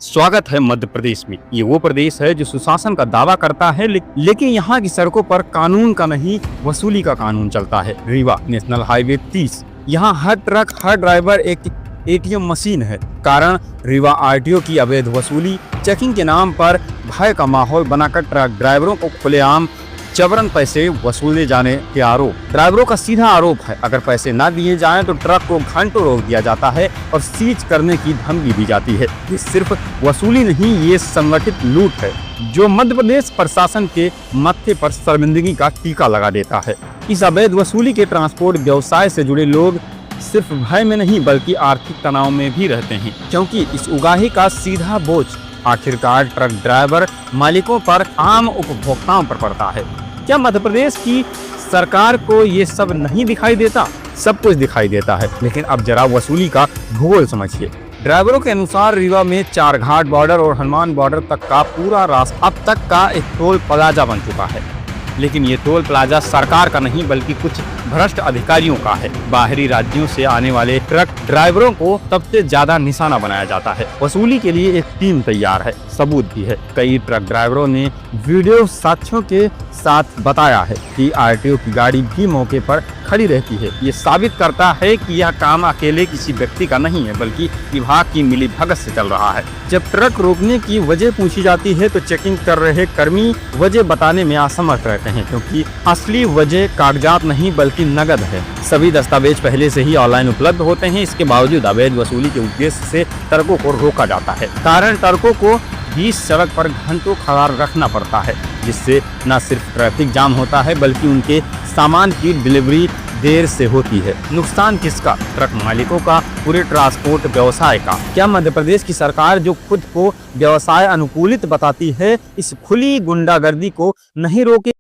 स्वागत है मध्य प्रदेश में। ये वो प्रदेश है जो सुशासन का दावा करता है, लेकिन यहाँ की सड़कों पर कानून का नहीं वसूली का कानून चलता है। रीवा नेशनल हाईवे 30, यहाँ हर ट्रक हर ड्राइवर एक एटीएम मशीन है। कारण रीवा आरटीओ की अवैध वसूली, चेकिंग के नाम पर भय का माहौल बनाकर ट्रक ड्राइवरों को खुलेआम जबरन पैसे वसूले जाने के आरोप। ड्राइवरों का सीधा आरोप है, अगर पैसे ना दिए जाएं तो ट्रक को घंटों रोक दिया जाता है और सीज करने की धमकी दी जाती है। ये सिर्फ वसूली नहीं, ये संगठित लूट है जो मध्य प्रदेश प्रशासन के मत्थे पर शर्मिंदगी का टीका लगा देता है। इस अवैध वसूली के ट्रांसपोर्ट व्यवसाय से जुड़े लोग सिर्फ भय में नहीं बल्कि आर्थिक तनाव में भी रहते हैं, क्योंकि इस उगाही का सीधा बोझ आखिरकार ट्रक ड्राइवर मालिकों पर, आम उपभोक्ताओं पर पड़ता है। क्या मध्य प्रदेश की सरकार को ये सब नहीं दिखाई देता? सब कुछ दिखाई देता है, लेकिन अब जरा वसूली का भूगोल समझिए। ड्राइवरों के अनुसार रीवा में चारघाट बॉर्डर और हनुमान बॉर्डर तक का पूरा रास्ता अब तक का एक टोल प्लाजा बन चुका है। लेकिन ये टोल प्लाजा सरकार का नहीं बल्कि कुछ भ्रष्ट अधिकारियों का है। बाहरी राज्यों से आने वाले ट्रक ड्राइवरों को सबसे ज्यादा निशाना बनाया जाता है। वसूली के लिए एक टीम तैयार है, सबूत भी है। कई ट्रक ड्राइवरों ने वीडियो साक्ष्यों के साथ बताया है कि आरटीओ की गाड़ी भी मौके पर खड़ी रहती है। ये साबित करता है कि यह काम अकेले किसी व्यक्ति का नहीं है बल्कि विभाग की मिलीभगत से चल रहा है। जब ट्रक रोकने की वजह पूछी जाती है तो चेकिंग कर रहे कर्मी वजह बताने में असमर्थ रहते हैं, क्योंकि असली वजह कागजात नहीं बल्कि नगद है। सभी दस्तावेज पहले से ही ऑनलाइन उपलब्ध होते हैं। इसके बावजूद अवैध वसूली के उद्देश्य से ट्रकों को रोका जाता है। कारण ट्रकों को बीच सड़क पर घंटों खड़ा रखना पड़ता है, जिससे न सिर्फ ट्रैफिक जाम होता है बल्कि उनके सामान की डिलीवरी देर से होती है। नुकसान किसका? ट्रक मालिकों का, पूरे ट्रांसपोर्ट व्यवसाय का। क्या मध्य प्रदेश की सरकार जो खुद को व्यवसाय अनुकूलित बताती है, इस खुली गुंडागर्दी को नहीं रोके?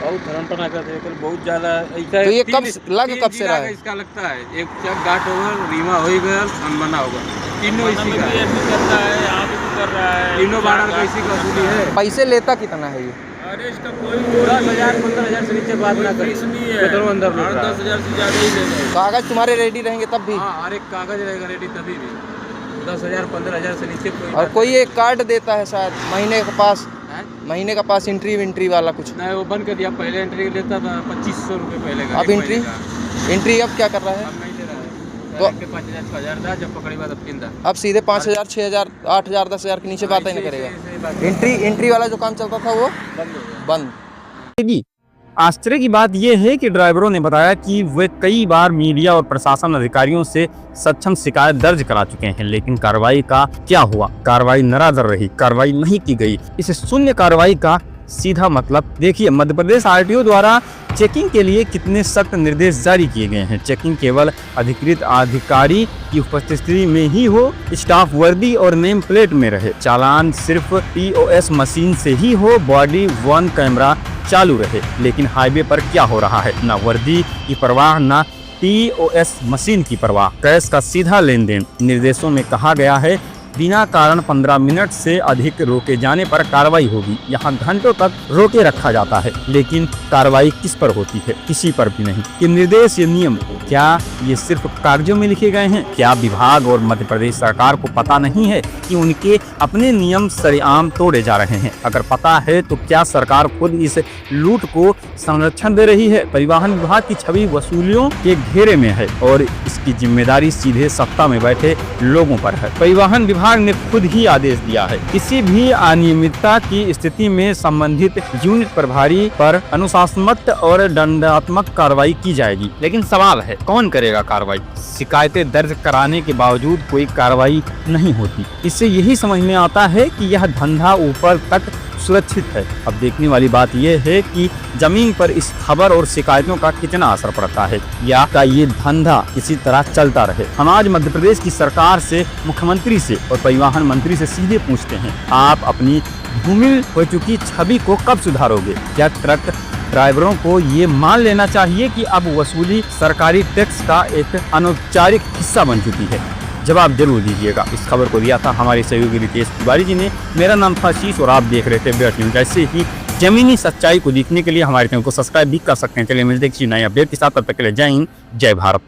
बहुत धर्मपना करते हैं, बहुत ज्यादा ऐसा। तो ये कब से रहा है? इसका लगता है एक चक घाट होगा, रीवा हो गया, अनबना होगा, तीनों इसी का करता है। यहाँ पे भी कर रहा है, तीनों बारह का इसी का वसूली है। पैसे लेता कितना है ये? अरे इसका कोई 10,000 15,000 से नीचे बात ना करें। पेट्रोल अंदर 10,000 से ज्यादा ही लेंगे। कागज तुम्हारे रेडी रहेंगे तब भी? हाँ, हर एक कागज रहेगा रेडी तभी भी। 10,000 15,000 से नीचे कोई। और कोई एक कार्ड देता है शायद महीने का पास एंट्री वाला कुछ नहीं, वो बंद कर दिया। पहले एंट्री लेता था 2500 रुपये पहले का। अब एंट्री अब क्या कर रहा है? अब नहीं दे रहा है। तो 5,000 6,000 था, जब पकड़ी बात अब 3 था। अब सीधे 5,000 6,000 8,000 10,000 के नीचे बात ही नहीं करेगा। एंट्री वाला जो काम चलता था वो बंद। आश्चर्य की बात यह है कि ड्राइवरों ने बताया कि वे कई बार मीडिया और प्रशासन अधिकारियों से सक्षम शिकायत दर्ज करा चुके हैं, लेकिन कार्रवाई का क्या हुआ? कार्रवाई निराधार रही, कार्रवाई नहीं की गई। इस शून्य कार्रवाई का सीधा मतलब देखिए, मध्य प्रदेश आरटीओ द्वारा चेकिंग के लिए कितने सख्त निर्देश जारी किए गए हैं। चेकिंग केवल अधिकृत अधिकारी की उपस्थिति में ही हो, स्टाफ वर्दी और नेम प्लेट में रहे, चालान सिर्फ पीओएस मशीन से ही हो, बॉडी वन कैमरा चालू रहे। लेकिन हाईवे पर क्या हो रहा है? ना वर्दी की परवाह, ना पीओएस मशीन की परवाह, कैश का सीधा लेन देन। निर्देशों में कहा गया है बिना कारण 15 मिनट से अधिक रोके जाने पर कार्रवाई होगी। यहाँ घंटों तक रोके रखा जाता है, लेकिन कार्रवाई किस पर होती है? किसी पर भी नहीं। ये निर्देश, ये नियम क्या ये सिर्फ कागजों में लिखे गए हैं? क्या विभाग और मध्य प्रदेश सरकार को पता नहीं है कि उनके अपने नियम सरेआम तोड़े जा रहे हैं? अगर पता है तो क्या सरकार खुद इस लूट को संरक्षण दे रही है? परिवहन विभाग की छवि वसूलियों के घेरे में है और इसकी जिम्मेदारी सीधे सत्ता में बैठे लोगों पर है। परिवहन विभाग ने खुद ही आदेश दिया है, किसी भी अनियमितता की स्थिति में संबंधित यूनिट प्रभारी पर अनुशासनात्मक और दंडात्मक कार्रवाई की जाएगी। लेकिन सवाल है, कौन करेगा कार्रवाई? शिकायतें दर्ज कराने के बावजूद कोई कार्रवाई नहीं होती। इससे यही समझ में आता है कि यह धंधा ऊपर तक सुरक्षित है। अब देखने वाली बात यह है कि जमीन पर इस खबर और शिकायतों का कितना असर पड़ता है, या का ये धंधा इसी तरह चलता रहे। हम आज मध्य प्रदेश की सरकार से, मुख्यमंत्री से और परिवहन मंत्री से सीधे पूछते हैं, आप अपनी धूमिल हो चुकी छवि को कब सुधारोगे? क्या ट्रक ड्राइवरों को ये मान लेना चाहिए कि अब वसूली सरकारी टैक्स का एक अनौपचारिक हिस्सा बन चुकी है? जवाब जरूर दीजिएगा। इस खबर को दिया था हमारे सहयोगी रितेश तिवारी जी ने। मेरा नाम था आशीष और आप देख रहे थे अपडेट न्यूज। ऐसे ही जमीनी सच्चाई को देखने के लिए हमारे चैनल को सब्सक्राइब भी कर सकते हैं। चलिए मिलते हैं किसी नए अपडेट के साथ, तब तक के लिए जय हिंद, जय भारत।